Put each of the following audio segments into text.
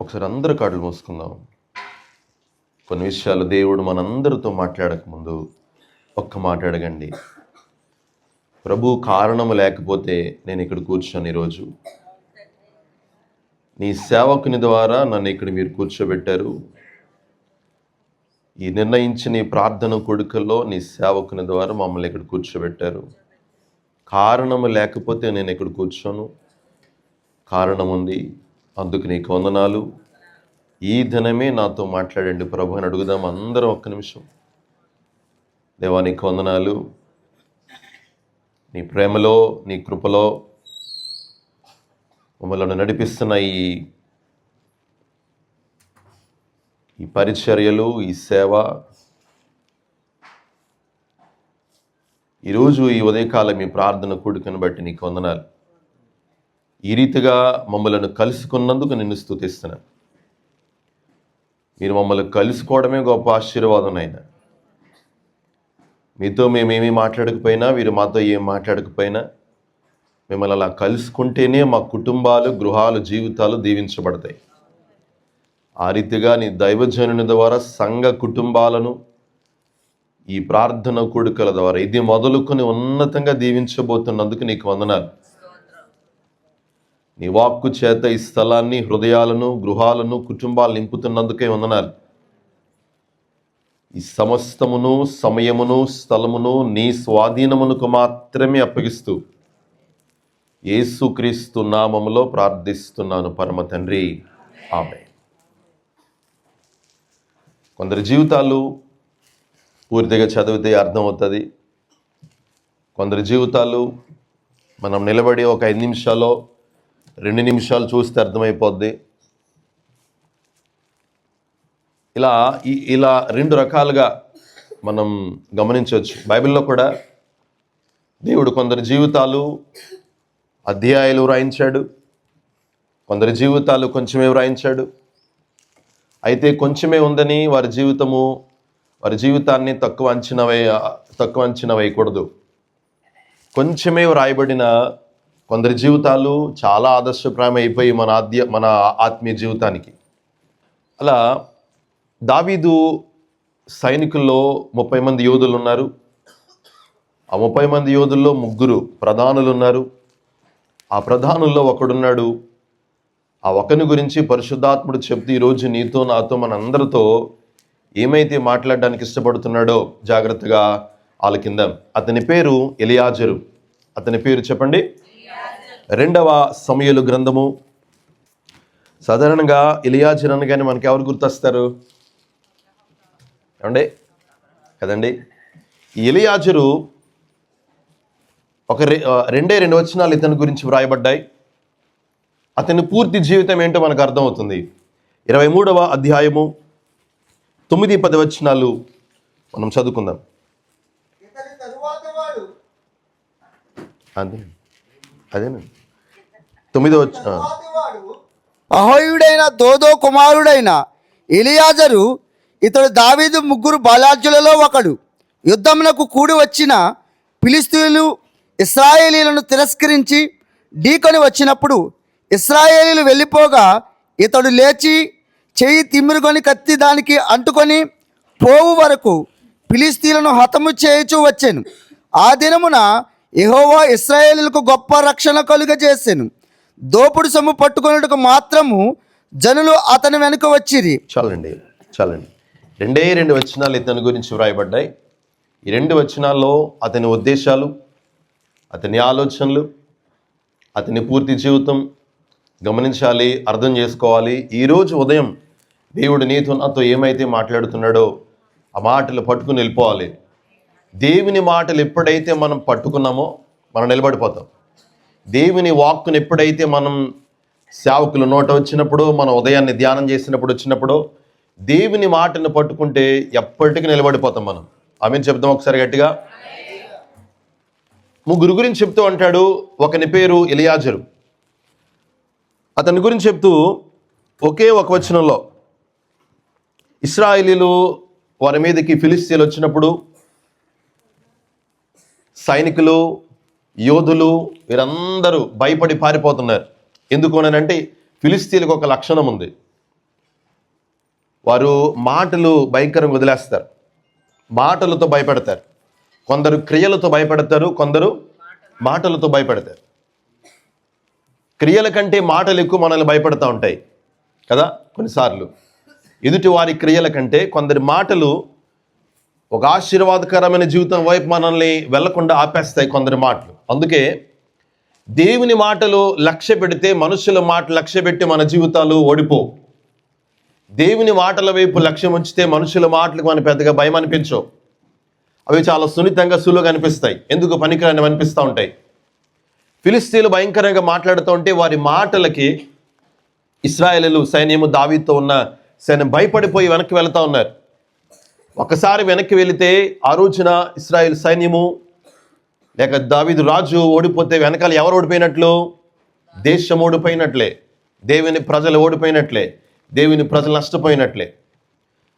ఒకసారి అందరూ కళ్ళు మూసుకుందాం. కొన్ని విషయాలు దేవుడు మనందరితో మాట్లాడకముందు ఒక్క మాట అడగండి. ప్రభు, కారణము లేకపోతే నేను ఇక్కడ కూర్చొని ఈరోజు నీ సేవకుని ద్వారా నన్ను ఇక్కడ మీరు కూర్చోబెట్టారు. ఈ నిర్ణయించిన ఈ ప్రార్థన కొడుకల్లో నీ సేవకుని ద్వారా మమ్మల్ని ఇక్కడ కూర్చోబెట్టారు. కారణము లేకపోతే నేను ఇక్కడ కూర్చోను, కారణం ఉంది, అందుకు నీకు వందనాలు. ఈ దినమే నాతో మాట్లాడండి ప్రభు అని అడుగుదాం అందరం. ఒక్క నిమిషం. దేవా, నీకు వందనాలు. నీ ప్రేమలో, నీ కృపలో మమ్మల్ని నడిపిస్తున్న ఈ పరిచర్యలు, ఈ సేవ, ఈరోజు ఈ ఉదయకాలం ఈ ప్రార్థన కూడికను బట్టి నీకు వందనాలు. ఈ రీతిగా మమ్మల్ని కలుసుకున్నందుకు నిన్ను స్తుతిస్తున్నాను. మీరు మమ్మల్ని కలుసుకోవడమే గొప్ప ఆశీర్వాదం నాయనా. మీతో మేమేమీ మాట్లాడకపోయినా, మీరు మాతో ఏం మాట్లాడకపోయినా, మిమ్మల్ని అలా కలుసుకుంటేనే మా కుటుంబాలు, గృహాలు, జీవితాలు దీవించబడతాయి. ఆ రీతిగా నీ దైవజనుని ద్వారా సంఘ కుటుంబాలను ఈ ప్రార్థన కూడికల ద్వారా ఇది మొదలుకొని ఉన్నతంగా దీవించబోతున్నందుకు నీకు వందనాలు. నీ వాక్కు చేత ఈ స్థలాన్ని, హృదయాలను, గృహాలను, కుటుంబాలు నింపుతున్నందుకే వందనాలు. ఈ సమస్తమును, సమయమును, స్థలమును నీ స్వాధీనమునకు మాత్రమే అప్పగిస్తూ యేసుక్రీస్తు నామములో ప్రార్థిస్తున్నాను పరమ తండ్రి, ఆమేన్. కొందరి జీవితాలు పూర్తిగా చదివితే అర్థమవుతుంది. కొందరి జీవితాలు మనం నిలబడి ఒక 5 నిమిషాల్లో 2 నిమిషాలు చూస్తే అర్థమైపోద్ది. ఇలా 2 రకాలుగా మనం గమనించవచ్చు. బైబిల్లో కూడా దేవుడు కొందరి జీవితాలు అధ్యాయాలు వ్రాయించాడు, కొందరి జీవితాలు కొంచెమే వ్రాయించాడు. అయితే కొంచెమే ఉందని వారి జీవితాన్ని తక్కువ అంచనా వేయకూడదు. కొంచెమే వ్రాయబడిన కొందరి జీవితాలు చాలా ఆదర్శప్రాయం అయిపోయి మన ఆత్మీయ జీవితానికి. అలా దావీదు సైనికుల్లో 30 మంది యోధులు ఉన్నారు. ఆ 30 మంది యోధుల్లో 3 ప్రధానులు ఉన్నారు. ఆ ప్రధానుల్లో ఒకడున్నాడు. ఆ ఒకని గురించి పరిశుద్ధాత్ముడు చెప్తూ ఈరోజు నీతో, నాతో, మనందరితో ఏమైతే మాట్లాడడానికి ఇష్టపడుతున్నాడో జాగ్రత్తగా ఆలకిందాం. అతని పేరు ఎలియాజరు. అతని పేరు చెప్పండి. 2వ సమూయేలు గ్రంథము. సాధారణంగా ఎలియాజరు అనగానే మనకి ఎవరు గుర్తొస్తారు? ఏమండి కదండి. ఈ ఎలియాజరు ఒక 2 వచనాలు ఇతని గురించి వ్రాయబడ్డాయి. అతని పూర్తి జీవితం ఏంటో మనకు అర్థమవుతుంది. 23వ అధ్యాయము 9-10 వచనాలు మనం చదువుకుందాం. అదేనండి 9వ వచనం. అహోయుడైన దోదో కుమారుడైన ఎలియాజరు ఇతడు దావీదు 3 బలార్జులలో ఒకడు. యుద్ధమునకు కూడి వచ్చిన ఫిలిష్తీయులు ఇశ్రాయేలీలను తిరస్కరించి ఢీకొని వచ్చినప్పుడు ఇశ్రాయేలీలు వెళ్ళిపోగా ఇతడు లేచి చెయ్యి తిమ్మిరుకొని కత్తి దానికి అంటుకొని పోవు వరకు ఫిలిష్తీయులను హతము చేయుచూ వచ్చాను. ఆ దినమున యెహోవా ఇశ్రాయేలీలకు గొప్ప రక్షణ కలుగజేసెను. దోపుడు సొమ్ము పట్టుకొనుటకు మాత్రము జనులు అతని వెనుక వచ్చిరి. చాలండి. 2 వచనాలు ఇతని గురించి వ్రాయబడ్డాయి. ఈ 2 వచనాల్లో అతని ఉద్దేశాలు, అతని ఆలోచనలు, అతని పూర్తి జీవితం గమనించాలి, అర్థం చేసుకోవాలి. ఈరోజు ఉదయం దేవుడు నీతో, నాతో ఏమైతే మాట్లాడుతున్నాడో ఆ మాటలు పట్టుకుని వెళ్ళిపోవాలి. దేవుని మాటలు ఎప్పుడైతే మనం పట్టుకున్నామో మనం నిలబడిపోతాం. దేవుని వాక్కును ఎప్పుడైతే మనం సేవకుల నోట వచ్చినప్పుడు, మన ఉదయాన్ని ధ్యానం చేసినప్పుడు వచ్చినప్పుడు దేవుని మాటను పట్టుకుంటే ఎప్పటికీ నిలబడిపోతాం మనం. ఆమెను చెప్తాం ఒకసారి గట్టిగా. 3 గురించి చెప్తూ అంటాడు. ఒకని పేరు ఎలియాజరు. అతని గురించి చెప్తూ ఒకే ఒక వచనంలో ఇశ్రాయేలీలు వారి మీదకి ఫిలిష్తీయులు వచ్చినప్పుడు సైనికులు, యోధులు వీరందరూ భయపడి పారిపోతున్నారు. ఎందుకు అనంటే ఫిలిష్తీయులకు ఒక లక్షణం ఉంది. వారు మాటలు భయంకరంగా వదిలేస్తారు, మాటలతో భయపెడతారు. కొందరు క్రియలతో భయపెడతారు, కొందరు మాటలతో భయపెడతారు. క్రియల కంటే మాటలు ఎక్కువ మనల్ని భయపెడతా ఉంటాయి కదా. కొన్నిసార్లు ఎదుటి వారి క్రియల కంటే కొందరి మాటలు ఒక ఆశీర్వాదకరమైన జీవితం వైపు మనల్ని వెళ్లకుండా ఆపేస్తాయి కొందరి మాటలు. అందుకే దేవుని మాటలు లక్ష్య పెడితే మనుషుల మాటలు లక్ష్య పెట్టి మన జీవితాలు ఓడిపో. దేవుని మాటల వైపు లక్ష్యం ఉంచితే మనుషుల మాటలకు మన పెద్దగా భయం అనిపించవు. అవి చాలా సున్నితంగా సులువుగా అనిపిస్తాయి, ఎందుకు పనికిరాని అనిపిస్తూ ఉంటాయి. ఫిలిస్తీన్లు భయంకరంగా మాట్లాడుతూ ఉంటే వారి మాటలకి ఇశ్రాయేలీయులు సైన్యము దావీదుతో ఉన్న సైన్యం భయపడిపోయి వెనక్కి వెళ్తూ ఉన్నారు. ఒకసారి వెనక్కి వెళితే ఆ రోజున ఇశ్రాయేల్ సైన్యము లేక దావీదు రాజు ఓడిపోతే వెనకాల ఎవరు ఓడిపోయినట్లు? దేశం ఓడిపోయినట్లే, దేవుని ప్రజలు ఓడిపోయినట్లే, దేవుని ప్రజలు నష్టపోయినట్లే.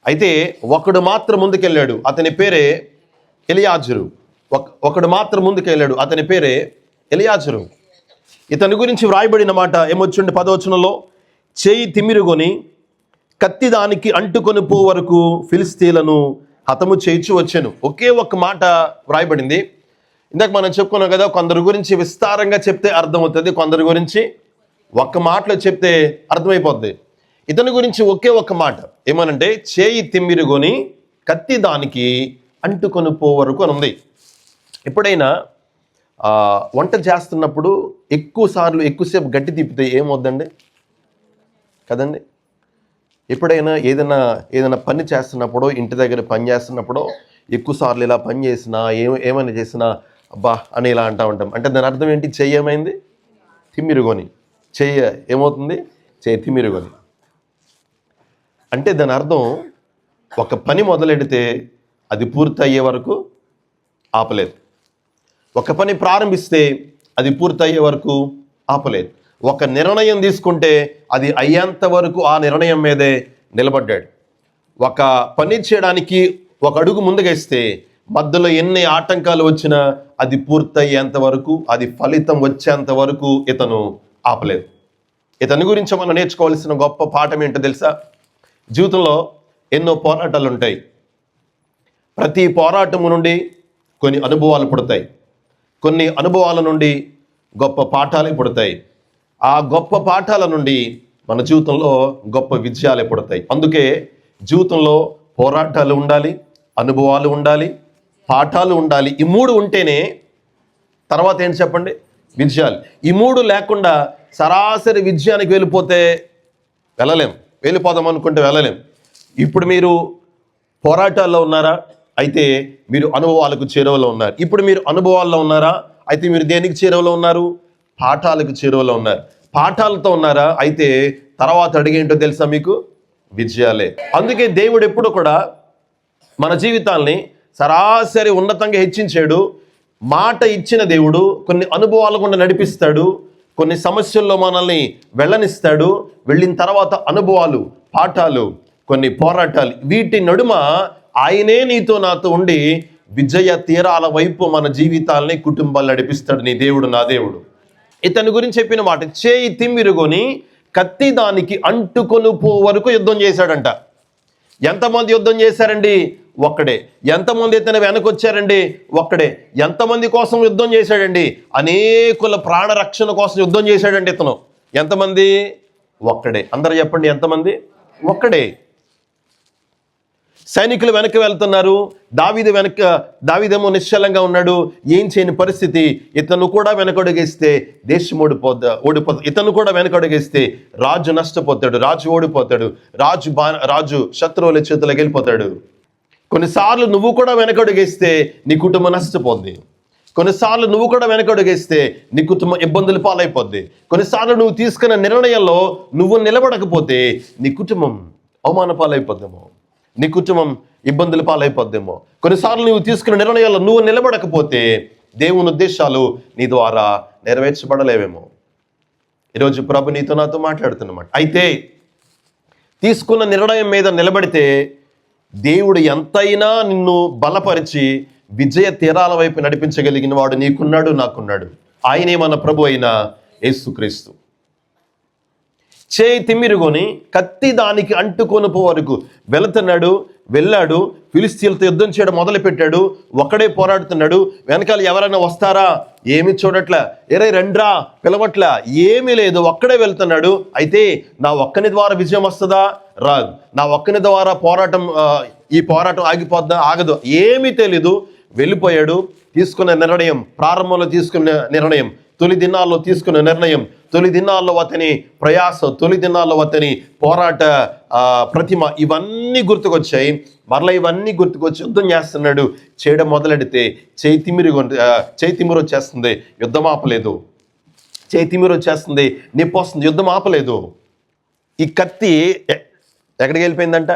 అయితే ఒకడు మాత్రం ముందుకెళ్ళాడు, అతని పేరే ఎలియాజరు. ఒకడు మాత్రం ముందుకెళ్ళాడు, అతని పేరే ఎలియాజరు. ఇతని గురించి వ్రాయబడిన మాట ఏమొచ్చుండి 10వ వచనంలో, చేయి తిమ్మిరుగొని కత్తి దానికి అంటుకొని పో వరకు ఫిలిస్తీన్లను హతము చేయించి వచ్చాను. ఒకే ఒక్క మాట వ్రాయబడింది. ఇందాక మనం చెప్పుకున్నాం కదా, కొందరి గురించి విస్తారంగా చెప్తే అర్థమవుతుంది, కొందరి గురించి ఒక్క మాటలో చెప్తే అర్థమైపోద్ది. ఇతని గురించి ఒకే ఒక్క మాట ఏమనంటే, చేయి తిమ్మిరుగొని కత్తి దానికి అంటుకొని పో వరకు అని ఉంది. ఎప్పుడైనా వంట చేస్తున్నప్పుడు ఎక్కువసేపు గట్టి తిప్పితే ఏమవుద్దండి కదండి. ఎప్పుడైనా ఏదైనా పని చేస్తున్నప్పుడు, ఇంటి దగ్గర పని చేస్తున్నప్పుడు ఎక్కువసార్లు ఇలా పని చేసినా ఏమైనా చేసినా అబ్బా అని ఇలా అంటూ ఉంటాం. అంటే దాని అర్థం ఏంటి? చెయ్యి ఏమైంది? తిమ్మిరుగొని. చెయ్యి ఏమవుతుంది? చెయ్యి తిమ్మిరుగొని అంటే దాని అర్థం ఒక పని మొదలెడితే అది పూర్తి అయ్యే వరకు ఆపలేదు. ఒక పని ప్రారంభిస్తే అది పూర్తి అయ్యే వరకు ఆపలేదు. ఒక నిర్ణయం తీసుకుంటే అది అయ్యేంత వరకు ఆ నిర్ణయం మీదే నిలబడ్డాడు. ఒక పని చేయడానికి ఒక అడుగు ముందుకేస్తే మధ్యలో ఎన్ని ఆటంకాలు వచ్చినా అది పూర్తయ్యేంత వరకు, అది ఫలితం వచ్చేంత వరకు ఇతను ఆపలేదు. ఇతని గురించి మనం నేర్చుకోవాల్సిన గొప్ప పాఠం ఏంటో తెలుసా? జీవితంలో ఎన్నో పోరాటాలు ఉంటాయి. ప్రతి పోరాటము నుండి కొన్ని అనుభవాలు పుడతాయి, కొన్ని అనుభవాల నుండి గొప్ప పాఠాలే పుడతాయి. ఆ గొప్ప పాఠాల నుండి మన జీవితంలో గొప్ప విజయాలే పుడతాయి. అందుకే జీవితంలో పోరాటాలు ఉండాలి, అనుభవాలు ఉండాలి, పాఠాలు ఉండాలి. ఈ మూడు ఉంటేనే తర్వాత ఏంటి చెప్పండి? విజయాలు. ఈ మూడు లేకుండా సరాసరి విజయానికి వెళ్ళిపోదాం అనుకుంటే వెళ్ళలేం. ఇప్పుడు మీరు పోరాటాల్లో ఉన్నారా? అయితే మీరు అనుభవాలకు చేరువలో ఉన్నారు. ఇప్పుడు మీరు అనుభవాల్లో ఉన్నారా? అయితే మీరు దేనికి చేరువలో ఉన్నారు? పాఠాలకు చేరువలో ఉన్నారు. పాఠాలతో ఉన్నారా? అయితే తర్వాత అడిగేంటో తెలుసా మీకు? విజయాలే. అందుకే దేవుడు ఎప్పుడు కూడా మన జీవితాల్ని సరాసరి ఉన్నతంగా హెచ్చించాడు. మాట ఇచ్చిన దేవుడు కొన్ని అనుభవాలు కూడా నడిపిస్తాడు, కొన్ని సమస్యల్లో మనల్ని వెళ్ళనిస్తాడు. వెళ్ళిన తర్వాత అనుభవాలు, పాఠాలు, కొన్ని పోరాటాలు, వీటి నడుమ ఆయనే నీతో నాతో ఉండి విజయ తీరాల వైపు మన జీవితాలని, కుటుంబాలు నడిపిస్తాడు. నీ దేవుడు నా దేవుడు. ఇతని గురించి చెప్పిన మాట, చేయి తిమ్మిరుగొని కత్తి దానికి అంటుకొని పో వరకు యుద్ధం చేశాడంట. ఎంతమంది యుద్ధం చేశారండి? ఒక్కడే. ఎంతమంది ఇతను వెనకొచ్చారండి? ఒక్కడే. ఎంతమంది కోసం యుద్ధం చేశాడండి? అనేకుల ప్రాణరక్షణ కోసం యుద్ధం చేశాడండి ఇతను. ఎంతమంది? ఒక్కడే. అందరూ చెప్పండి, ఎంతమంది? ఒక్కడే. సైనికులు వెనక్కి వెళ్తున్నారు, దావీదేమో నిశ్చలంగా ఉన్నాడు, ఏం చేయని పరిస్థితి. ఇతను కూడా వెనకడుగేస్తే దేశం ఓడిపోతాడు. ఇతను కూడా వెనకడుగేస్తే రాజు నష్టపోతాడు, రాజు ఓడిపోతాడు, రాజు శత్రువుల చేతులకు వెళ్ళిపోతాడు. కొన్నిసార్లు నువ్వు కూడా వెనకడుగేస్తే నీ కుటుంబం నష్టపోద్ది. కొన్నిసార్లు నువ్వు కూడా వెనకడుగేస్తే నీ కుటుంబం ఇబ్బందులు పాలైపోద్ది. కొన్నిసార్లు నువ్వు తీసుకున్న నిర్ణయంలో నువ్వు నిలబడకపోతే నీ కుటుంబం అవమాన పాలైపోద్దేమో, నీ కుటుంబం ఇబ్బందులు పాలైపోద్దేమో. కొన్నిసార్లు నువ్వు తీసుకున్న నిర్ణయాల్లో నువ్వు నిలబడకపోతే దేవుని ఉద్దేశాలు నీ ద్వారా నెరవేర్చబడలేవేమో. ఈరోజు ప్రభు నీతో నాతో మాట్లాడుతున్నమాట. అయితే తీసుకున్న నిర్ణయం మీద నిలబడితే దేవుడు ఎంతైనా నిన్ను బలపరిచి విజయ తీరాల వైపు నడిపించగలిగిన వాడు నీకున్నాడు, నాకున్నాడు. ఆయనే మన ప్రభు అయిన యేసుక్రీస్తు. చేయి తిమ్మిరుకొని కత్తి దానికి అంటుకొని వరకు వెళ్ళాడు. ఫిలిస్తీన్లతో యుద్ధం చేయడం మొదలుపెట్టాడు. ఒక్కడే పోరాడుతున్నాడు. వెనకాల ఎవరైనా వస్తారా? ఏమి చూడట్లా. రండ్రా పిలవట్లా. ఏమీ లేదు, ఒక్కడే వెళ్తున్నాడు. అయితే నా ఒక్కని ద్వారా విజయం వస్తుందా? రాదు. నా ఒక్కని ద్వారా ఈ పోరాటం ఆగిపోద్దా? ఆగదు. ఏమీ తెలీదు. వెళ్ళిపోయాడు. తీసుకున్న నిర్ణయం, ప్రారంభంలో తీసుకున్న నిర్ణయం, తొలి దినాల్లో తీసుకున్న నిర్ణయం, తొలి దినాల్లో అతని ప్రయాస, తొలి దినాల్లో అతని పోరాట ప్రతిమ, ఇవన్నీ గుర్తుకొచ్చాయి. మరలా ఇవన్నీ గుర్తుకొచ్చి యుద్ధం చేస్తున్నాడు. చేయడం మొదలెడితే చేయి తిమ్మిరి వచ్చేస్తుంది, యుద్ధం ఆపలేదు. చేయి తిమ్మిరి వచ్చేస్తుంది, నొప్పి వస్తుంది, యుద్ధం ఆపలేదు. ఈ కత్తి ఎక్కడికి వెళ్ళిపోయిందంట?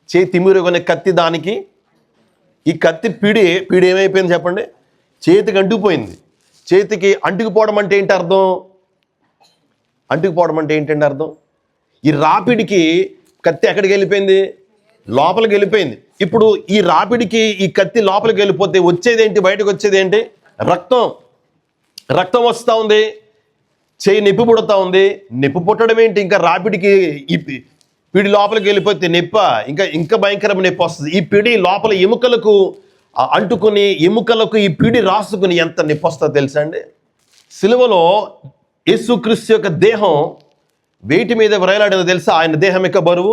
చేయి తిమ్మిరి కొనే కత్తి దానికి, ఈ కత్తి పిడి ఏమైపోయింది చెప్పండి? చేతికి అంటుకుపోయింది. చేతికి అంటుకుపోవడం అంటే ఏంటి అర్థం? అంటుకుపోవడం అంటే ఏంటంటే అర్థం, ఈ రాపిడికి కత్తి ఎక్కడికి వెళ్ళిపోయింది? లోపలికి వెళ్ళిపోయింది. ఇప్పుడు ఈ రాపిడికి ఈ కత్తి లోపలికి వెళ్ళిపోతే వచ్చేది ఏంటి? బయటకు వచ్చేది ఏంటి? రక్తం వస్తూ ఉంది. చేయి నొప్పి పుడుతూ ఉంది. నొప్పి పుట్టడం ఏంటి? ఇంకా రాపిడికి ఈ పిడి లోపలికి వెళ్ళిపోతే ఇంకా భయంకరమైన నొప్పి వస్తుంది. ఈ పిడి లోపల ఎముకలకు అంటుకుని, ఎముకలకు ఈ పిడి రాసుకుని ఎంత నొప్పి వస్తుందో తెలుసా అండి? సిలువలో యేసుక్రీస్తు యొక్క దేహం వేటి మీద వ్రేలాడేదో తెలుసా? ఆయన దేహం యొక్క బరువు,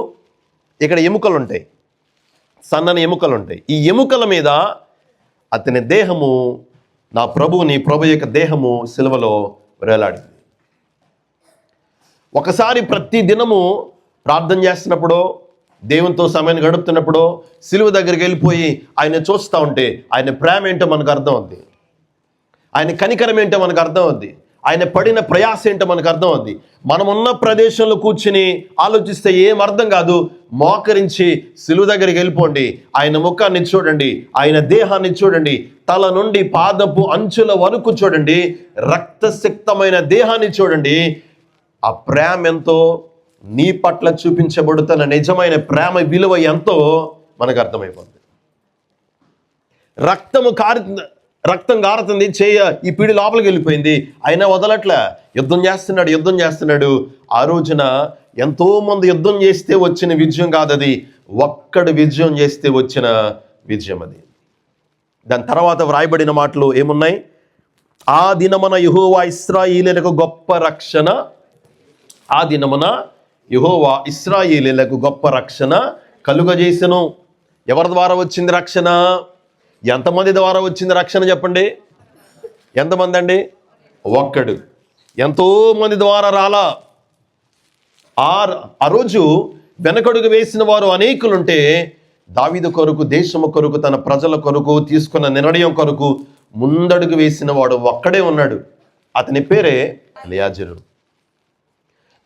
ఇక్కడ ఎముకలు ఉంటాయి, సన్నని ఎముకలు ఉంటాయి. ఈ ఎముకల మీద అతని దేహము, నా ప్రభు యొక్క దేహము సిలువలో వ్రేలాడింది. ఒకసారి ప్రతి దినము ప్రార్థన చేస్తున్నప్పుడు, దేవునితో సమయాన్ని గడుపుతున్నప్పుడు సిలువ దగ్గరికి వెళ్ళిపోయి ఆయన చూస్తూ ఉంటే ఆయన ప్రేమ ఏంటో మనకు అర్థం అవుద్ది. ఆయన కనికరం ఏంటో మనకు అర్థం అవుద్ది. ఆయన పడిన ప్రయాస ఏంటో మనకు అర్థం అవుద్ది. మనమున్న ప్రదేశంలో కూర్చుని ఆలోచిస్తే ఏం అర్థం కాదు. మోకరించి సిలువ దగ్గరికి వెళ్ళిపోండి. ఆయన ముఖాన్ని చూడండి, ఆయన దేహాన్ని చూడండి, తల నుండి పాదపు అంచుల వరకు చూడండి, రక్తసిక్తమైన దేహాన్ని చూడండి. ఆ ప్రేమ ఎంతో, నీ పట్ల చూపించబడుతున్న నిజమైన ప్రేమ విలువ ఎంతో మనకు అర్థమైపోతుంది. రక్తం కారుతుంది, ఈ పిడి లోపలికి వెళ్ళిపోయింది. అయినా వదలట్లా, యుద్ధం చేస్తున్నాడు. ఆ రోజున ఎంతో మంది యుద్ధం చేస్తే వచ్చిన విజయం కాదు అది, ఒక్కడు విజయం చేస్తే వచ్చిన విజయం అది. దాని తర్వాత వ్రాయబడిన మాటలు ఏమున్నాయి? ఆ దినమున యెహోవా ఇశ్రాయేలీయులకు గొప్ప రక్షణ, ఆ దినమున యెహోవా ఇశ్రాయేలీయులకు గొప్ప రక్షణ కలుగజేసెను. ఎవరి ద్వారా వచ్చింది రక్షణ? ఎంతమంది ద్వారా వచ్చింది రక్షణ చెప్పండి? ఎంతమంది అండి? ఒక్కడు. ఎంతో మంది ద్వారా రాలా. ఆ రోజు వెనకడుగు వేసిన వారు అనేకులుంటే, దావీదు కొరకు, దేశము కొరకు, తన ప్రజల కొరకు తీసుకున్న నిర్ణయం కొరకు ముందడుగు వేసిన వాడు ఒక్కడే ఉన్నాడు. అతని పేరే ఎలియాజరు.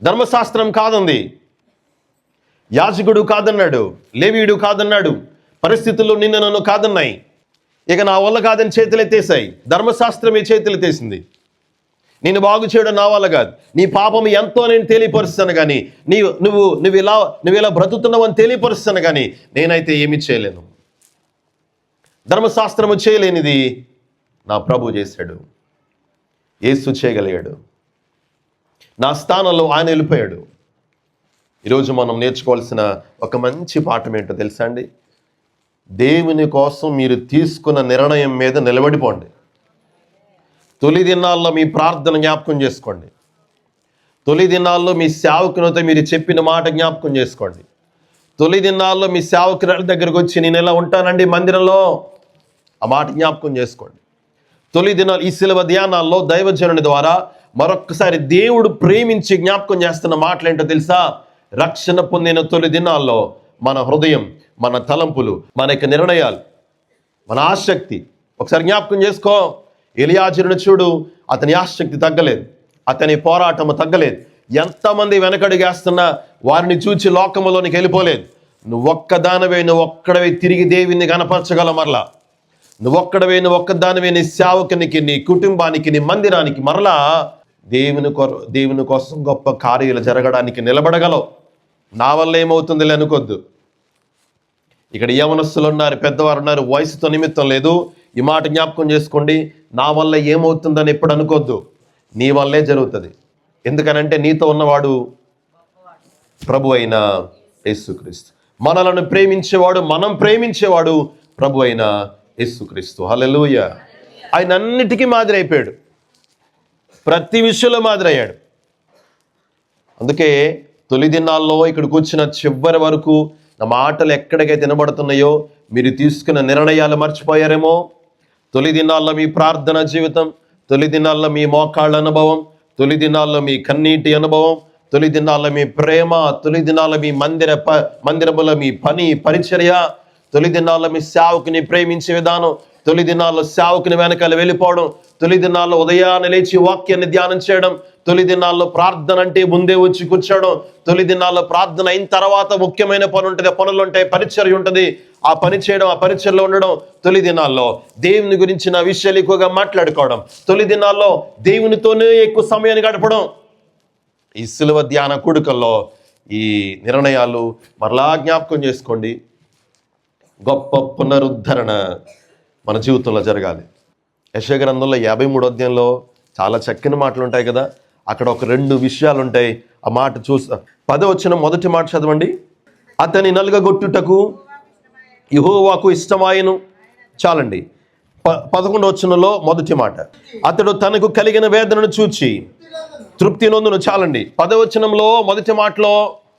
ధర్మశాస్త్రం కాదంది, యాజకుడు కాదన్నాడు, లేవీయుడు కాదన్నాడు, పరిస్థితుల్లో నన్ను కాదన్నాయి. ఇక నా వల్ల కాదని చేతులు ఎత్తేసాయి. ధర్మశాస్త్రమే చేతులు ఎత్తేసింది. నేను బాగు చేయడం నా వల్ల కాదు, నీ పాపం ఎంతో నేను తెలియపరుస్తాను కానీ, నువ్వు ఇలా బ్రతుకుతున్నావు అని తెలియపరుస్తాను కానీ నేనైతే ఏమీ చేయలేను. ధర్మశాస్త్రము చేయలేనిది నా ప్రభు చేశాడు. యేసు చేయగలిగాడు. నా స్థానంలో ఆయన వెళ్ళిపోయాడు. ఈరోజు మనం నేర్చుకోవాల్సిన ఒక మంచి పాఠం ఏంటో తెలుసా అండి? దేవుని కోసం మీరు తీసుకున్న నిర్ణయం మీద నిలబడిపోండి. తొలి దినాల్లో మీ ప్రార్థన జ్ఞాపకం చేసుకోండి. తొలి దినాల్లో మీ సేవకునితో మీరు చెప్పిన మాట జ్ఞాపకం చేసుకోండి. తొలి దినాల్లో మీ సేవకురాల దగ్గరకు వచ్చి నేను ఎలా ఉంటానండి మందిరంలో, ఆ మాట జ్ఞాపకం చేసుకోండి. తొలి దినాలు ఈ శిలువ ధ్యానాల్లో దైవజనుని ద్వారా మరొక్కసారి దేవుడు ప్రేమించి జ్ఞాపకం చేస్తున్న మాటలు ఏంటో తెలుసా? రక్షణ పొందిన తొలి దినాల్లో మన హృదయం, మన తలంపులు, మన యొక్క నిర్ణయాలు, మన ఆసక్తి ఒకసారి జ్ఞాపకం చేసుకో. ఎలియాజరుని చూడు, అతని ఆసక్తి తగ్గలేదు, అతని పోరాటము తగ్గలేదు. ఎంతమంది వెనకడుగేస్తున్నా వారిని చూచి లోకములోనికి వెళ్ళిపోలేదు. నువ్వొక్కడవే తిరిగి దేవుని కనపరచగల. మరలా నువ్వొక్కదానివే నీ సేవకునికి, నీ కుటుంబానికి, నీ మందిరానికి మరలా దేవుని కోసం గొప్ప కార్యాలు జరగడానికి నిలబడగలవు. నా వల్ల ఏమవుతుందిలే అనుకోద్దు. ఇక్కడ యవనస్తులు ఉన్నారు, పెద్దవారు ఉన్నారు, వయసుతో నిమిత్తం లేదు. ఈ మాట జ్ఞాపకం చేసుకోండి. నా వల్ల ఏమవుతుందని ఎప్పుడు అనుకోద్దు. నీ వల్లే జరుగుతుంది. ఎందుకనంటే నీతో ఉన్నవాడు ప్రభు అయిన యేసుక్రీస్తు. మనలను ప్రేమించేవాడు, మనం ప్రేమించేవాడు ప్రభు అయిన యేసుక్రీస్తు. హల్లెలూయా. ఆయన అన్నిటికీ మాదిరి అయిపోయాడు, ప్రతి విషయంలో మాదిరి అయ్యాడు. అందుకే తొలి దినాల్లో ఇక్కడ కూర్చున్న చివరి వరకు నా మాటలు ఎక్కడికైతే వినబడుతున్నాయో మీరు తీసుకున్న నిర్ణయాలు మర్చిపోయారేమో. తొలి దినాల్లో మీ ప్రార్థన జీవితం, తొలి దినాల్లో మీ మోకాళ్ళ అనుభవం, తొలి దినాల్లో మీ కన్నీటి అనుభవం, తొలి దినాల్లో మీ ప్రేమ, తొలి దినాల్లో మీ మందిరములో మీ పని పరిచర్య, తొలి దినాల్లో మీ సేవకుని ప్రేమించే విధానం, తొలి దినాల్లో సేవకుని వెనకాల వెళ్ళిపోవడం, తొలి దినాల్లో ఉదయాన్నే లేచి వాక్యాన్ని ధ్యానం చేయడం, తొలి దినాల్లో ప్రార్థన అంటే ముందే వచ్చి కూర్చోవడం, తొలి దినాల్లో ప్రార్థన అయిన తర్వాత ముఖ్యమైన పని ఉంటుంది, పనులు ఉంటాయి, పరిచర్య ఉంటుంది, ఆ పని చేయడం, ఆ పరిచర్యలో ఉండడం. తొలి దినాల్లో దేవుని గురించిన విషయాలు ఎక్కువగా మాట్లాడుకోవడం, తొలి దినాల్లో దేవునితోనే ఎక్కువ సమయాన్ని గడపడం. ఈ సిలువ ధ్యాన కూడికల్లో ఈ నిర్ణయాలు మరలా జ్ఞాపకం చేసుకోండి. గొప్ప పునరుద్ధరణ మన జీవితంలో జరగాలి. యెషయా గ్రంథంలో 53వ అధ్యాయంలో చాలా చక్కని మాటలు ఉంటాయి కదా. అక్కడ ఒక 2 విషయాలు ఉంటాయి. ఆ మాట చూస్తా. 10వ వచనం మొదటి మాట చదవండి. అతని నలుగగొట్టుటకు యెహోవాకు ఇష్టమాయెను. చాలండి. 11వ వచనంలో మొదటి మాట, అతడు తనకు కలిగిన వేదనను చూచి తృప్తి నొందును. చాలండి. 10వ వచనంలో మొదటి మాటలో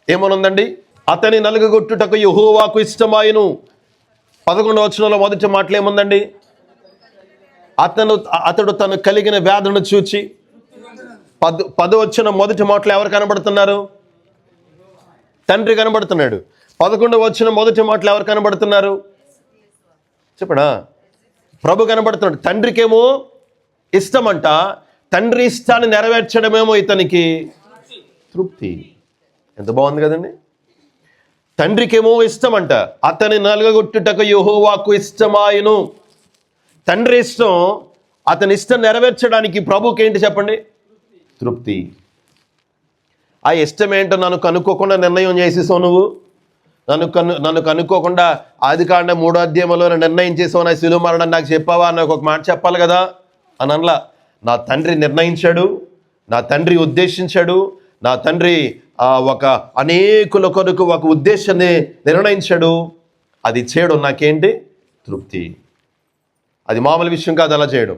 ఏమనుందండి? అతని నలుగగొట్టుటకు యెహోవాకు ఇష్టమాయెను. 11వ వచనంలో మొదటి మాటలు ఏముందండి? అతడు తను కలిగిన వేదనను చూచి. 10వ వచనం మొదటి మాటలు ఎవరు కనబడుతున్నారు? తండ్రి కనబడుతున్నాడు. 11వ వచనం మొదటి మాటలు ఎవరు కనబడుతున్నారు? చెప్పడా? ప్రభు కనబడుతున్నాడు. తండ్రికేమో ఇష్టమంట, తండ్రి ఇష్టాన్ని నెరవేర్చడమేమో ఇతనికి తృప్తి. ఎంత బాగుంది కదండి. తండ్రికేమో ఇష్టమంట, అతని నలుగగొట్టుటకు యెహోవాకు ఇష్టమాయెను. తండ్రి ఇష్టం, అతని ఇష్టం నెరవేర్చడానికి ప్రభుకి ఏంటి చెప్పండి? తృప్తి. ఆ ఇష్టం ఏంటో నన్ను కనుక్కోకుండా నిర్ణయం చేసేసావు నువ్వు. నన్ను కనుక్కోకుండా ఆదికాండం 3వ అధ్యాయంలో నిర్ణయం చేసావు, నా శిలువ మరణం నాకు చెప్పావా అని ఒక మాట చెప్పాలి కదా అని అనలా. నా తండ్రి నిర్ణయించాడు, నా తండ్రి ఉద్దేశించాడు, నా తండ్రి ఒక అనేకుల కొరకు ఒక ఉద్దేశాన్ని నిర్ణయించాడు. అది చేయడం నాకేంటి? తృప్తి. అది మామూలు విషయం కాదు అలా చేయడం.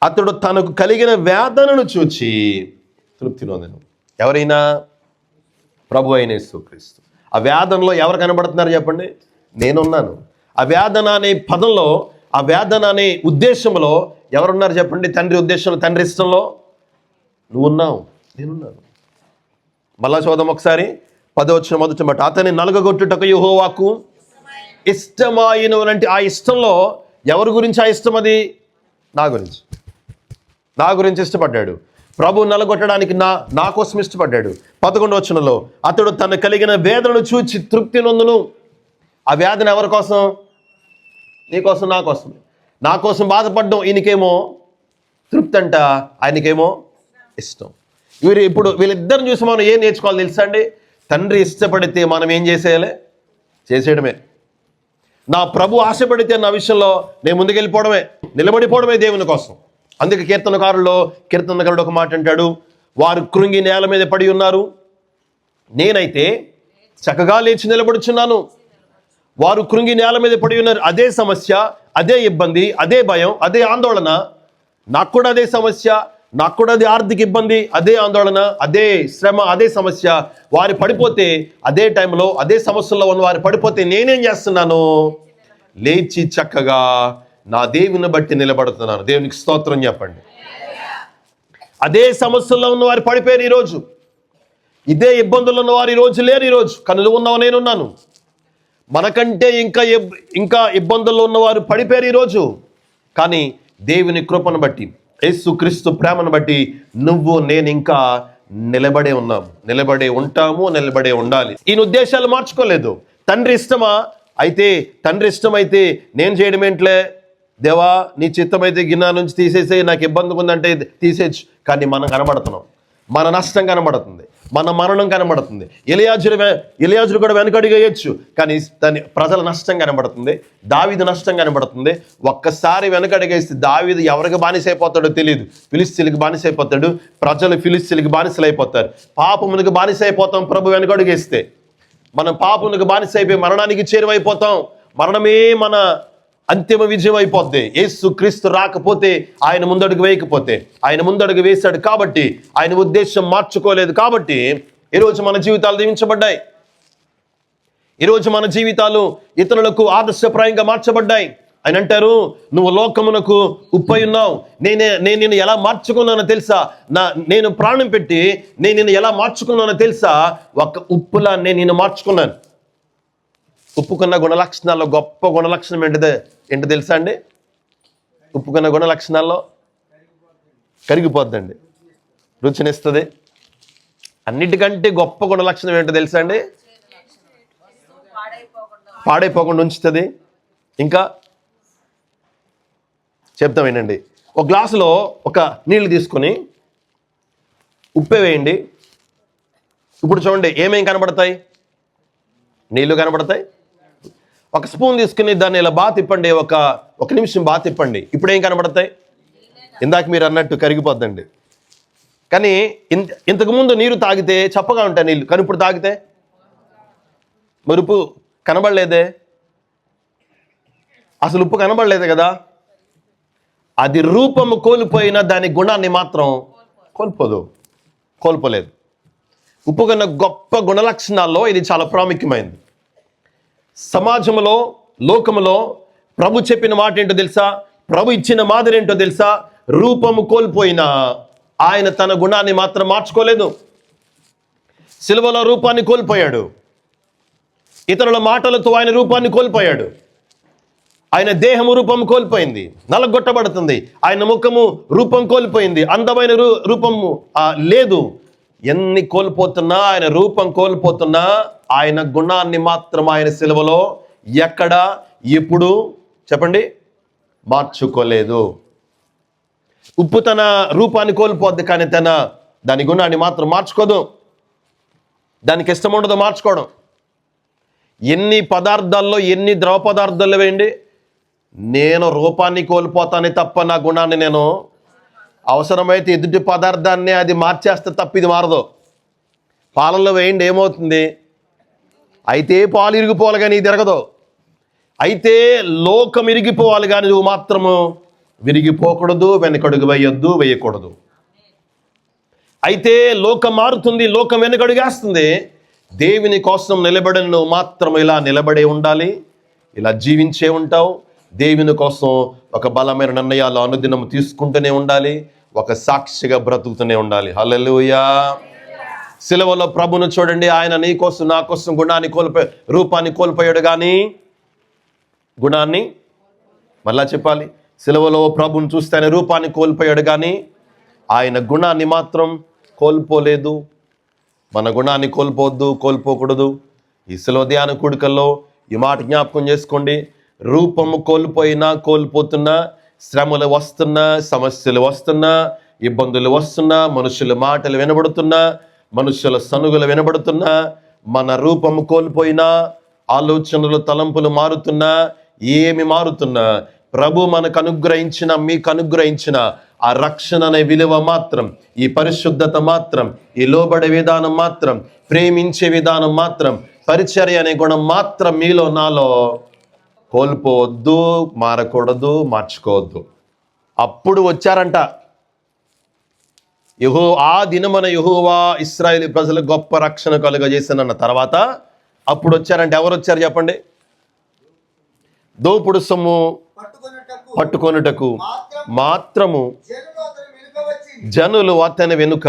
అతడు తనకు కలిగిన వేదనను చూచి తృప్తి నొందెను. ఎవరైనా? ప్రభు అయిన యేసుక్రీస్తు. ఆ వేదనలో ఎవరు కనబడుతున్నారు చెప్పండి? నేనున్నాను. ఆ వేదన అనే పదంలో, ఆ వేదన అనే ఉద్దేశంలో ఎవరున్నారు చెప్పండి? తండ్రి ఉద్దేశంలో, తండ్రి ఇష్టంలో నువ్వు ఉన్నావు, నేనున్నాను. మళ్ళా చూద్దాం ఒకసారి. 10వ వచనం మొదటి మాట, అతని నలుగగొట్టుటకు యెహోవాకు ఇష్టమాయెను అంటే ఆ ఇష్టంలో ఎవరి గురించి ఆ ఇష్టం? అది నా గురించి ఇష్టపడ్డాడు. ప్రభు నలగొట్టడానికి నా కోసం ఇష్టపడ్డాడు. 11వ వచనంలో అతడు తను కలిగిన వేదనను చూచి తృప్తి నొందును. ఆ వేదన ఎవరి కోసం? నీ కోసం, నా కోసం. నా కోసం బాధపడడం ఈయనకేమో తృప్తి అంట, ఆయనకేమో ఇష్టం. ఇప్పుడు వీళ్ళిద్దరిని చూసి మనం ఏం నేర్చుకోవాలి తెలుసా అండి? తండ్రి ఇష్టపడితే మనం ఏం చేసేయడమే. నా ప్రభు ఆశపడితే నా విషయంలో నేను ముందుకెళ్ళిపోవడమే, నిలబడిపోవడమే దేవుని కోసం. అందుకే కీర్తనకారుడు ఒక మాట అంటాడు, వారు కృంగి నేల మీద పడి ఉన్నారు, నేనైతే చక్కగా లేచి నిలబడుచున్నాను. వారు కృంగి నేల మీద పడి ఉన్నారు. అదే సమస్య, అదే ఇబ్బంది, అదే భయం, అదే ఆందోళన. నాకు కూడా అదే సమస్య, నాకు కూడా అదే ఆర్థిక ఇబ్బంది, అదే ఆందోళన, అదే శ్రమ, అదే సమస్య. వారు పడిపోతే, అదే టైంలో అదే సమస్యల్లో ఉన్న వారు పడిపోతే నేనేం చేస్తున్నాను? లేచి చక్కగా నా దేవుని బట్టి నిలబడుతున్నాను. దేవునికి స్తోత్రం చెప్పండి. అదే సమస్యల్లో ఉన్న వారు పడిపోయారు ఈరోజు. ఇదే ఇబ్బందులు ఉన్నవారు ఈరోజు లేరు. ఈరోజు కనులు ఉన్నావు, నేనున్నాను. మనకంటే ఇంకా ఇబ్బందుల్లో ఉన్నవారు పడిపోయారు ఈరోజు. కానీ దేవుని కృపను బట్టి, యేసుక్రీస్తు ప్రేమను బట్టి నువ్వు నేను ఇంకా నిలబడే ఉన్నాము, నిలబడే ఉంటాము, నిలబడే ఉండాలి. ఈయన ఉద్దేశాలు మార్చుకోలేదు. తండ్రి ఇష్టమా? అయితే తండ్రి ఇష్టమైతే నేను చేయడం ఏంట్లే, దేవా నీ చిత్తమైతే గిన్నె నుంచి తీసేసే, నాకు ఇబ్బంది ఉందంటే తీసేయచ్చు. కానీ మనం కనబడుతున్నాం, మన నష్టం కనబడుతుంది, మన మరణం కనబడుతుంది. ఎలియాజరు కూడా వెనకడుగు వేయొచ్చు, కానీ దాని ప్రజల నష్టం కనబడుతుంది, దావీదు నష్టం కనబడుతుంది. ఒక్కసారి వెనకడుగేస్తే దావీదు ఎవరికి బానిసైపోతాడో తెలియదు. ఫిలిస్తీన్లకు బానిసైపోతాడు, ప్రజలు ఫిలిస్తీన్లకు బానిసలైపోతారు. పాపమునికి బానిసైపోతాం ప్రభు వెనకడుగేస్తే. మనం పాపమునికి బానిసైపోయి మరణానికి చేరువైపోతాం. మరణమే మన అంతిమ విజయం అయిపోద్ది. యేసు క్రీస్తు రాకపోతే, ఆయన ముందడుగు వేయకపోతే. ఆయన ముందడుగు వేశాడు కాబట్టి, ఆయన ఉద్దేశం మార్చుకోలేదు కాబట్టి ఈరోజు మన జీవితాలు దీవించబడ్డాయి. ఈరోజు మన జీవితాలు ఇతరులకు ఆదర్శప్రాయంగా మార్చబడ్డాయి. ఆయన అంటారు, నువ్వు లోకమునకు ఉప్పై ఉన్నావు. నేను నిన్ను ఎలా మార్చుకున్నానో తెలుసా? నేను ప్రాణం పెట్టి నేను నిన్ను ఎలా మార్చుకున్నానో తెలుసా? ఒక ఉప్పులా నేను నిన్ను మార్చుకున్నాను. ఉప్పుకున్న గుణలక్షణాల్లో గొప్ప గుణలక్షణం ఏంటో తెలుసా అండి? ఉప్పుకున్న గుణలక్షణాల్లో కరిగిపోద్దండి, రుచినిస్తుంది. అన్నిటికంటే గొప్ప గుణలక్షణం ఏంటో తెలుసా అండి? పాడైపోకుండా ఉంచుతుంది. ఇంకా చెప్తాం ఏంటండి, ఒక గ్లాసులో ఒక నీళ్ళు తీసుకొని ఉప్పే వేయండి. ఇప్పుడు చూడండి ఏమేం కనబడతాయి? నీళ్లు కనబడతాయి. ఒక స్పూన్ తీసుకుని దాన్ని ఇలా బాగా తిప్పండి, ఒక నిమిషం బాగా తిప్పండి. ఇప్పుడు ఏం కనబడతాయి? ఇందాక మీరు అన్నట్టు కరిగిపోద్దండి. కానీ ఇంతకుముందు నీరు తాగితే చప్పగా ఉంటాయి నీళ్ళు, కానీ ఇప్పుడు తాగితే మరి ఉప్పు కనబడలేదే, అసలు ఉప్పు కనబడలేదు కదా. అది రూపము కోల్పోయిన దాని గుణాన్ని మాత్రం కోల్పోలేదు. ఉప్పు కన్నా గొప్ప గుణలక్షణాల్లో ఇది చాలా ప్రాముఖ్యమైనది. సమాజంలో, లోకములో ప్రభు చెప్పిన మాట ఏంటో తెలుసా? ప్రభు ఇచ్చిన మాదిరి ఏంటో తెలుసా? రూపము కోల్పోయినా ఆయన తన గుణాన్ని మాత్రం మార్చుకోలేదు. సిలువలో రూపాన్ని కోల్పోయాడు, ఇతరుల మాటలతో ఆయన రూపాన్ని కోల్పోయాడు. ఆయన దేహము రూపం కోల్పోయింది, నలగొట్టబడుతుంది. ఆయన ముఖము రూపం కోల్పోయింది, అందమైన రూపము లేదు. ఎన్ని కోల్పోతున్నా, ఆయన రూపం కోల్పోతున్నా, ఆయన గుణాన్ని మాత్రం ఆయన సిలువలో ఎక్కడ ఎప్పుడు చెప్పండి మార్చుకోలేదు. ఉప్పు తన రూపాన్ని కోల్పోద్ది, కానీ దాని గుణాన్ని మాత్రం మార్చుకోదు. దానికి ఇష్టం ఉండదు మార్చుకోవడం. ఎన్ని పదార్థాల్లో, ఎన్ని ద్రవ పదార్థాల్లో వేయండి, నేను రూపాన్ని కోల్పోతానే తప్ప నా గుణాన్ని నేను, అవసరమైతే ఎదుటి పదార్థాన్ని అది మార్చేస్తే తప్ప ఇది మారదు. పాలల్లో వేయండి, ఏమవుతుంది? అయితే పాలు ఇరిగిపోవాలి కానీ ఇది తిరగదు. అయితే లోకం ఇరిగిపోవాలి కానీ నువ్వు మాత్రము విరిగిపోకూడదు, వెనకడుగు వేయకూడదు. అయితే లోకం మారుతుంది, లోకం వెనకడుగేస్తుంది. దేవుని కోసం నిలబడిన నువ్వు మాత్రం ఇలా నిలబడే ఉండాలి, ఇలా జీవించే ఉంటావు. దేవుని కోసం ఒక బలమైన నిర్ణయాలు అనుదినం తీసుకుంటూనే ఉండాలి, ఒక సాక్షిగా బ్రతుకుతూనే ఉండాలి. హల్లెలూయా. సిలువలో ప్రభును చూడండి, ఆయన నీ కోసం నా కోసం రూపాన్ని కోల్పోయాడు కానీ గుణాన్ని, మళ్ళా చెప్పాలి, సిలువలో ప్రభుని చూస్తే ఆయన రూపాన్ని కోల్పోయాడు కానీ ఆయన గుణాన్ని మాత్రం కోల్పోలేదు. మన గుణాన్ని కోల్పోకూడదు. ఈ సిలువ ధ్యాన కూడికల్లో ఈ మాట జ్ఞాపకం చేసుకోండి. రూపము కోల్పోతున్నా, శ్రమలు వస్తున్నా, సమస్యలు వస్తున్నా, ఇబ్బందులు వస్తున్నా, మనుషుల మాటలు వినబడుతున్నా, మనుషుల సనుగులు వినబడుతున్నా, మన రూపము కోల్పోయినా, ఆలోచనలు తలంపులు మారుతున్నా, ఏమి మారుతున్నా, ప్రభు మనకు అనుగ్రహించిన, మీకు అనుగ్రహించిన ఆ రక్షణ అనే విలువ మాత్రం, ఈ పరిశుద్ధత మాత్రం, ఈ లోబడే విధానం మాత్రం, ప్రేమించే విధానం మాత్రం, పరిచర్య అనే గుణం మాత్రం మీలో నాలో కోల్పోవద్దు, మారకూడదు, మార్చుకోవద్దు. అప్పుడు వచ్చారంట ఆ దినమన యెహోవా ఇశ్రాయేలు ప్రజలకు గొప్ప రక్షణ కలుగజేశానన్న తర్వాత అప్పుడు వచ్చారంటే ఎవరు వచ్చారు చెప్పండి? దోపుడు సొమ్ము పట్టుకొనుటకు మాత్రము జనులు అతని వెనుక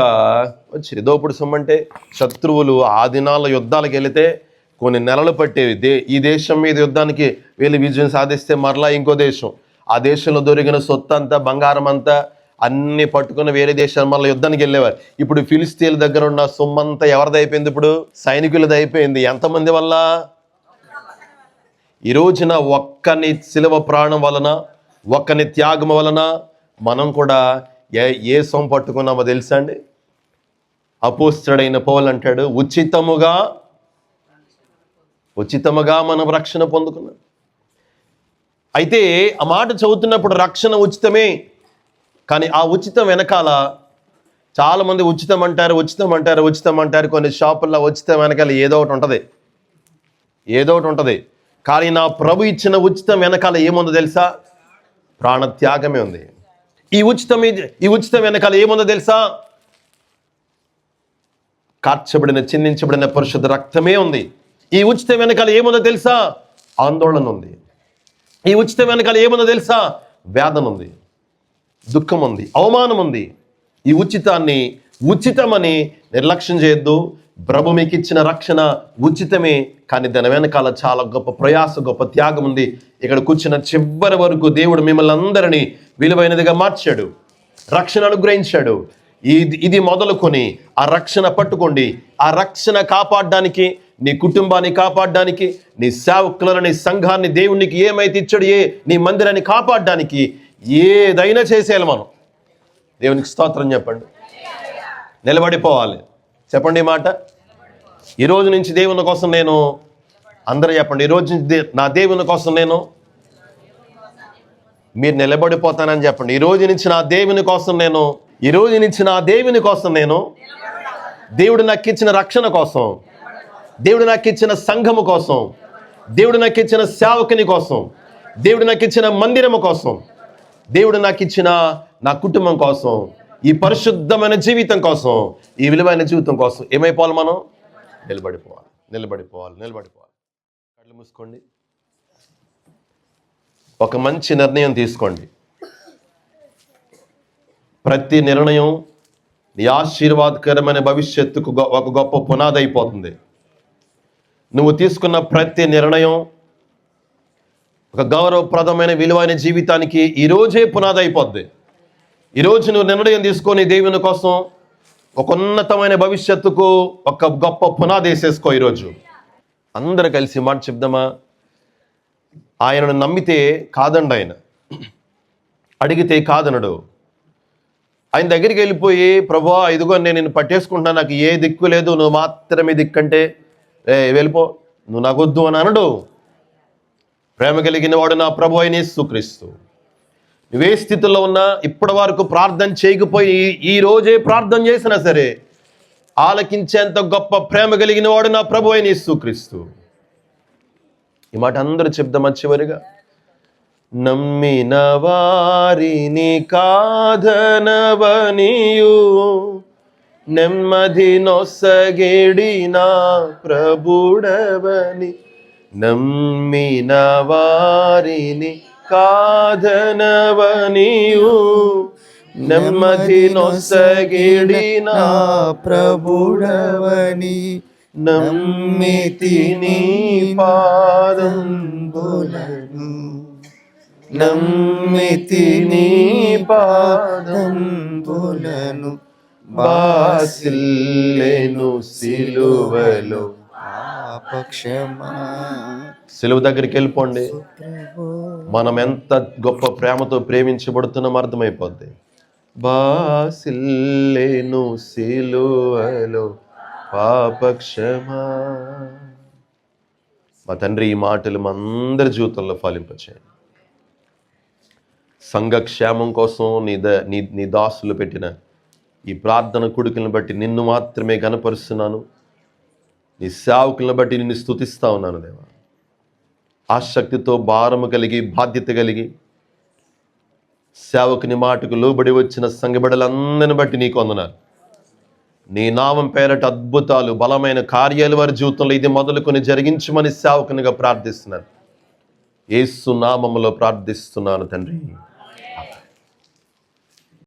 వచ్చి. దోపుడు సొమ్ము అంటే శత్రువులు ఆ దినాల యుద్ధాలకు వెళితే కొన్ని నెలలు పట్టేవి. ఈ దేశం మీద యుద్ధానికి వీళ్ళు విజయం సాధిస్తే మరలా ఇంకో దేశం, ఆ దేశంలో దొరికిన సొత్తు అంతా, బంగారం అంతా అన్ని పట్టుకుని వేరే దేశాలు మళ్ళీ యుద్ధానికి వెళ్ళేవారు. ఇప్పుడు ఫిలిస్తీన్ల దగ్గర ఉన్న సొమ్మంతా ఎవరిది అయిపోయింది? ఇప్పుడు సైనికులది అయిపోయింది. ఎంతమంది వల్ల? ఈ రోజున ఒక్కని శిలువ ప్రాణం వలన, ఒక్కని త్యాగం వలన మనం కూడా ఏ సొమ్ము పట్టుకున్నామో తెలుసా అండి? అపోస్తలుడైన పౌలు అంటాడు, ఉచితముగా మనం రక్షణ పొందుకున్నాం. అయితే ఆ మాట చదువుతున్నప్పుడు రక్షణ ఉచితమే, కానీ ఆ ఉచితం వెనకాల చాలామంది ఉచితం అంటారు. కొన్ని షాపుల్లో ఉచితం వెనకాల ఏదో ఒకటి ఉంటుంది. కానీ నా ప్రభు ఇచ్చిన ఉచితం వెనకాల ఏముందో తెలుసా? ప్రాణత్యాగమే ఉంది. ఈ ఉచితం వెనకాల ఏముందో తెలుసా? కార్చబడిన చిందించబడిన పరిశుద్ధ రక్తమే ఉంది. ఈ ఉచితం వెనకాల ఏముందో తెలుసా? ఆందోళన ఉంది. ఈ ఉచితం వెనకాల ఏముందో తెలుసా? వేదన ఉంది, దుఃఖం ఉంది, అవమానం ఉంది. ఈ ఉచితాన్ని ఉచితమని నిర్లక్ష్యం చేయొద్దు. ప్రభు మీకు ఇచ్చిన రక్షణ ఉచితమే, కానీ దాని వెనకాల చాలా గొప్ప ప్రయాస, గొప్ప త్యాగం ఉంది. ఇక్కడ కూర్చున్న చివరి వరకు దేవుడు మిమ్మల్ని అందరినీ విలువైనదిగా మార్చాడు, రక్షణ అనుగ్రహించాడు. ఇది మొదలుకొని ఆ రక్షణ పట్టుకోండి. ఆ రక్షణ కాపాడడానికి, నీ కుటుంబాన్ని కాపాడడానికి, నీ సేవకులను, నీ సంఘాన్ని, దేవునికి ఏమైతే ఇచ్చాడు, నీ మందిరాన్ని కాపాడడానికి ఏదైనా చేసేయాలి మనం. దేవునికి స్తోత్రం చెప్పండి. నిలబడిపోవాలి. చెప్పండి ఈ మాట. ఈరోజు నుంచి దేవుని కోసం నేను, అందరూ చెప్పండి, ఈరోజు నుంచి నా దేవుని కోసం నేను, మీరు నిలబడిపోతానని చెప్పండి. ఈరోజు నుంచి నా దేవుని కోసం నేను, దేవుడు నాకు ఇచ్చిన రక్షణ కోసం, దేవుడు నాకు ఇచ్చిన సంఘము కోసం, దేవుడు నాకు ఇచ్చిన సేవకుని కోసం, దేవుడు నాకు ఇచ్చిన మందిరము కోసం, దేవుడు నాకు ఇచ్చిన నా కుటుంబం కోసం, ఈ పరిశుద్ధమైన జీవితం కోసం, ఈ విలువైన జీవితం కోసం ఏమైపోవాలి? మనం నిలబడిపోవాలి. కళ్ళు మూసుకోండి. ఒక మంచి నిర్ణయం తీసుకోండి. ప్రతి నిర్ణయం నీ ఆశీర్వాదకరమైన భవిష్యత్తుకు ఒక గొప్ప పునాది అయిపోతుంది. నువ్వు తీసుకున్న ప్రతి నిర్ణయం ఒక గౌరవప్రదమైన విలువైన జీవితానికి ఈరోజే పునాది అయిపోద్ది. ఈరోజు నువ్వు నిర్ణయం తీసుకొని దేవుని కోసం ఒక ఉన్నతమైన భవిష్యత్తుకు ఒక గొప్ప పునాది వేసేసుకో. ఈరోజు అందరూ కలిసి మాట చెప్దామా? ఆయనను నమ్మితే కాదండి, ఆయన అడిగితే కాదనడు. ఆయన దగ్గరికి వెళ్ళిపోయి, ప్రభువా ఇదిగో నేను నిన్ను పట్టేసుకుంటున్నా, నాకు ఏ దిక్కు లేదు, నువ్వు మాత్రమే దిక్కంటే వెళ్ళిపో, నువ్వు నాకు వద్దు అని అనడు. ప్రేమ కలిగిన వాడు నా ప్రభు అయిన యేసుక్రీస్తు. నువ్వే స్థితిలో ఉన్నా, ఇప్పటి వరకు ప్రార్థన చేయకపోయి ఈ రోజే ప్రార్థన చేసినా సరే ఆలకించేంత గొప్ప ప్రేమ కలిగిన వాడు నా ప్రభు అయిన యేసుక్రీస్తు. ఈ మాట అందరూ చెప్దామా చివరిగా? నమ్మిన వారిని కాదనవనియు నెమ్మది నొసగేడిన ప్రభుడవని. నమ్మిన వారిని కాదనవనియు నెమ్మది నొసగేడిన ప్రభుడవని. నమ్మితిని పాదంబులను, నమ్మితిని పాదంబులను, బాసిల్లెను సిలువలో పాపక్షమా. సిలువ దగ్గరికి వెళ్ళిపోండి. మనం ఎంత గొప్ప ప్రేమతో ప్రేమించబడుతున్నాం అర్థమైపోద్ది. బాసిల్లెను సిలువలో పాపక్షమా. మా తండ్రి, ఈ మాటలు మా అందరి జీవితంలో ఫలింపచేయండి. సంఘక్షేమం కోసం నీ దాసులు పెట్టిన ఈ ప్రార్థన కొడుకులను బట్టి నిన్ను మాత్రమే గణపరుస్తున్నాను. నీ సేవకులను బట్టి నిన్ను స్తుతిస్తా ఉన్నాను దేవా. ఆసక్తితో భారము కలిగి, బాధ్యత కలిగి సేవకుని మాటకు లోబడి వచ్చిన సంఘబిడ్డలందరిని బట్టి నీకు వందనాలు. నీ నామం పేరట అద్భుతాలు, బలమైన కార్యాలు వారి జీవితంలో ఇది మొదలుకొని జరిగించమని సేవకునిగా ప్రార్థిస్తున్నాను. యేసు నామములో ప్రార్థిస్తున్నాను తండ్రి.